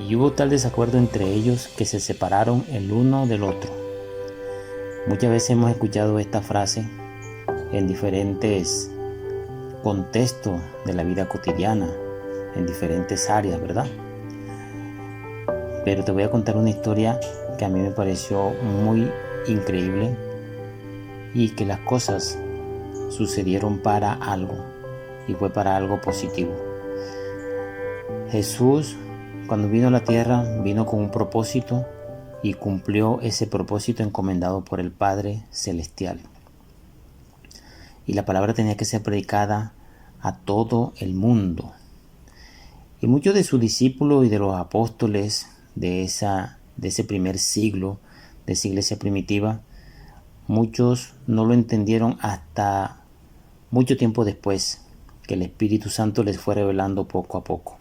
y hubo tal desacuerdo entre ellos que se separaron el uno del otro. Muchas veces hemos escuchado esta frase en diferentes contextos de la vida cotidiana, en diferentes áreas, ¿verdad? Pero te voy a contar una historia que a mí me pareció muy increíble y que las cosas sucedieron para algo, y fue para algo positivo. Jesús, cuando vino a la tierra, vino con un propósito y cumplió ese propósito encomendado por el Padre Celestial. Y la palabra tenía que ser predicada a todo el mundo. Y muchos de sus discípulos y de los apóstoles de ese primer siglo, de esa iglesia primitiva, muchos no lo entendieron hasta mucho tiempo después, que el Espíritu Santo les fue revelando poco a poco.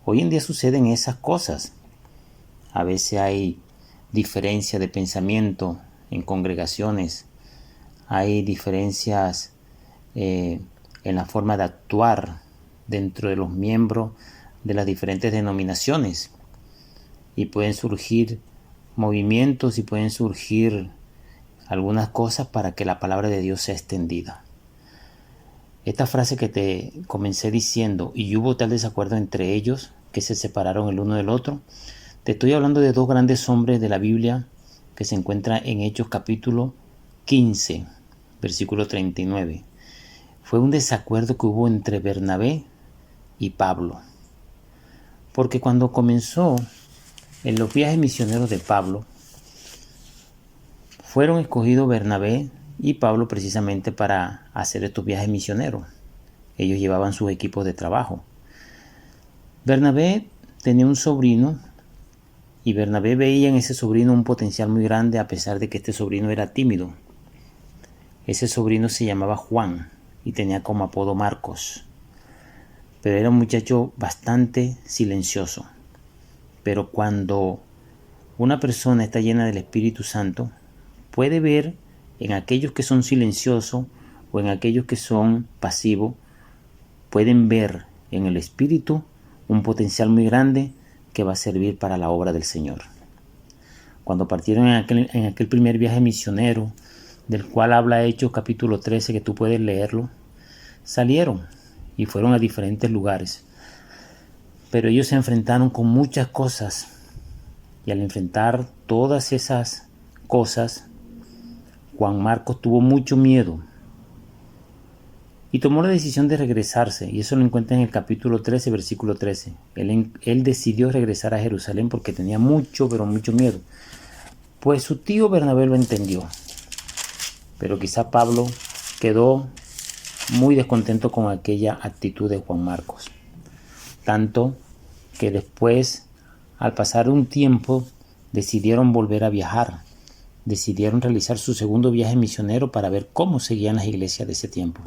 Hoy en día suceden esas cosas. A veces hay diferencia de pensamiento en congregaciones, hay diferencias en la forma de actuar dentro de los miembros de las diferentes denominaciones, y pueden surgir movimientos y pueden surgir algunas cosas para que la palabra de Dios sea extendida. Esta frase que te comencé diciendo, y hubo tal desacuerdo entre ellos que se separaron el uno del otro, te estoy hablando de dos grandes hombres de la Biblia que se encuentran en Hechos capítulo 15, versículo 39. Fue un desacuerdo que hubo entre Bernabé y Pablo. Porque cuando comenzó en los viajes misioneros de Pablo, fueron escogidos Bernabé y Pablo precisamente para hacer estos viajes misioneros. Ellos llevaban sus equipos de trabajo. Bernabé tenía un sobrino y Bernabé veía en ese sobrino un potencial muy grande, a pesar de que este sobrino era tímido. Ese sobrino se llamaba Juan y tenía como apodo Marcos. Pero era un muchacho bastante silencioso. Pero cuando una persona está llena del Espíritu Santo, puede ver en aquellos que son silenciosos o en aquellos que son pasivos, pueden ver en el Espíritu un potencial muy grande que va a servir para la obra del Señor. Cuando partieron en aquel primer viaje misionero, del cual habla Hechos capítulo 13, que tú puedes leerlo, salieron y fueron a diferentes lugares. Pero ellos se enfrentaron con muchas cosas, y al enfrentar todas esas cosas, Juan Marcos tuvo mucho miedo y tomó la decisión de regresarse, y eso lo encuentra en el capítulo 13, versículo 13. Él decidió regresar a Jerusalén porque tenía mucho, pero mucho miedo. Pues su tío Bernabé lo entendió, pero quizá Pablo quedó muy descontento con aquella actitud de Juan Marcos. Tanto que después, al pasar un tiempo, decidieron volver a viajar. Decidieron realizar su segundo viaje misionero para ver cómo seguían las iglesias de ese tiempo.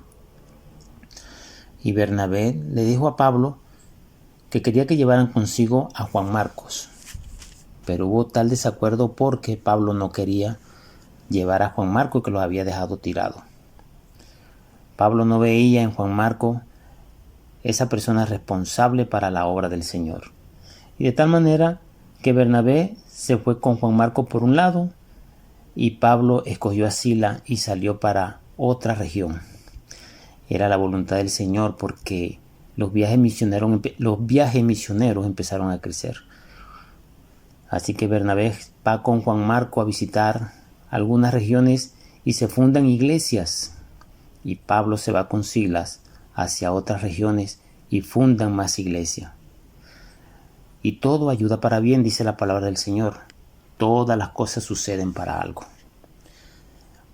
Y Bernabé le dijo a Pablo que quería que llevaran consigo a Juan Marcos. Pero hubo tal desacuerdo porque Pablo no quería llevar a Juan Marcos, que los había dejado tirado. Pablo no veía en Juan Marcos esa persona responsable para la obra del Señor. Y de tal manera que Bernabé se fue con Juan Marcos por un lado, y Pablo escogió a Sila y salió para otra región. Era la voluntad del Señor, porque los viajes misioneros empezaron a crecer. Así que Bernabé va con Juan Marcos a visitar algunas regiones y se fundan iglesias. Y Pablo se va con Silas hacia otras regiones y fundan más iglesias. Y todo ayuda para bien, dice la palabra del Señor. Todas las cosas suceden para algo.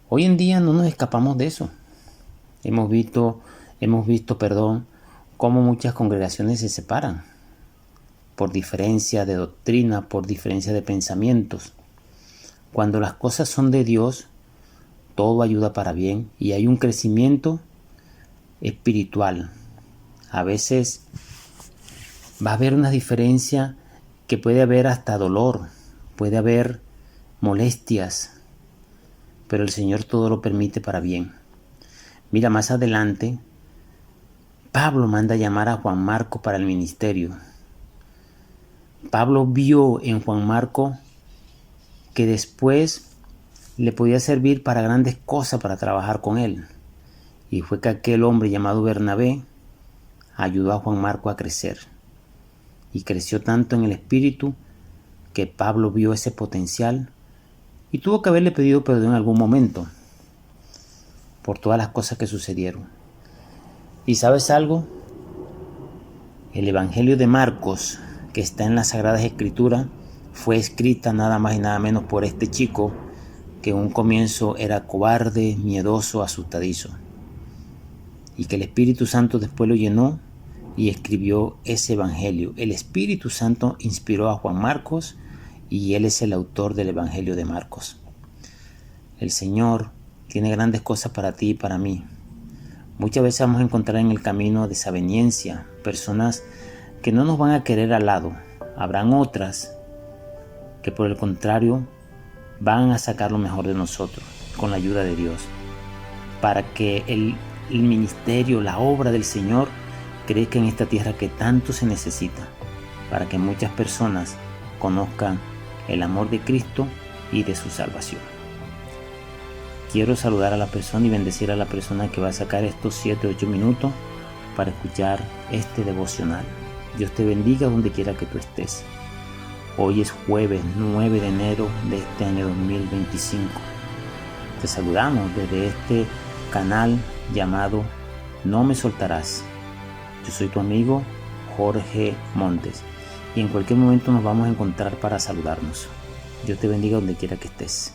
Hoy en día no nos escapamos de eso. Hemos visto, cómo muchas congregaciones se separan por diferencia de doctrina, por diferencia de pensamientos. Cuando las cosas son de Dios, todo ayuda para bien y hay un crecimiento espiritual. A veces va a haber una diferencia que puede haber hasta dolor, puede haber molestias, pero el Señor todo lo permite para bien. Mira, más adelante, Pablo manda llamar a Juan Marcos para el ministerio. Pablo vio en Juan Marco que después le podía servir para grandes cosas para trabajar con él. Y fue que aquel hombre llamado Bernabé ayudó a Juan Marco a crecer. Y creció tanto en el espíritu que Pablo vio ese potencial y tuvo que haberle pedido perdón en algún momento por todas las cosas que sucedieron. ¿Y sabes algo? El Evangelio de Marcos, que está en las Sagradas Escrituras, fue escrita nada más y nada menos por este chico que en un comienzo era cobarde, miedoso, asustadizo. Y que el Espíritu Santo después lo llenó y escribió ese Evangelio. El Espíritu Santo inspiró a Juan Marcos y él es el autor del Evangelio de Marcos. El Señor tiene grandes cosas para ti y para mí. Muchas veces vamos a encontrar en el camino desaveniencia, personas que no nos van a querer al lado. Habrán otras que por el contrario van a sacar lo mejor de nosotros con la ayuda de Dios, para que el ministerio, la obra del Señor crezca en esta tierra que tanto se necesita, para que muchas personas conozcan el amor de Cristo y de su salvación. Quiero saludar a la persona y bendecir a la persona que va a sacar estos 7 o 8 minutos para escuchar este devocional. Dios te bendiga donde quiera que tú estés. Hoy es jueves 9 de enero de este año 2025. Te saludamos desde este canal llamado No Me Soltarás. Yo soy tu amigo Jorge Montes y en cualquier momento nos vamos a encontrar para saludarnos. Dios te bendiga donde quiera que estés.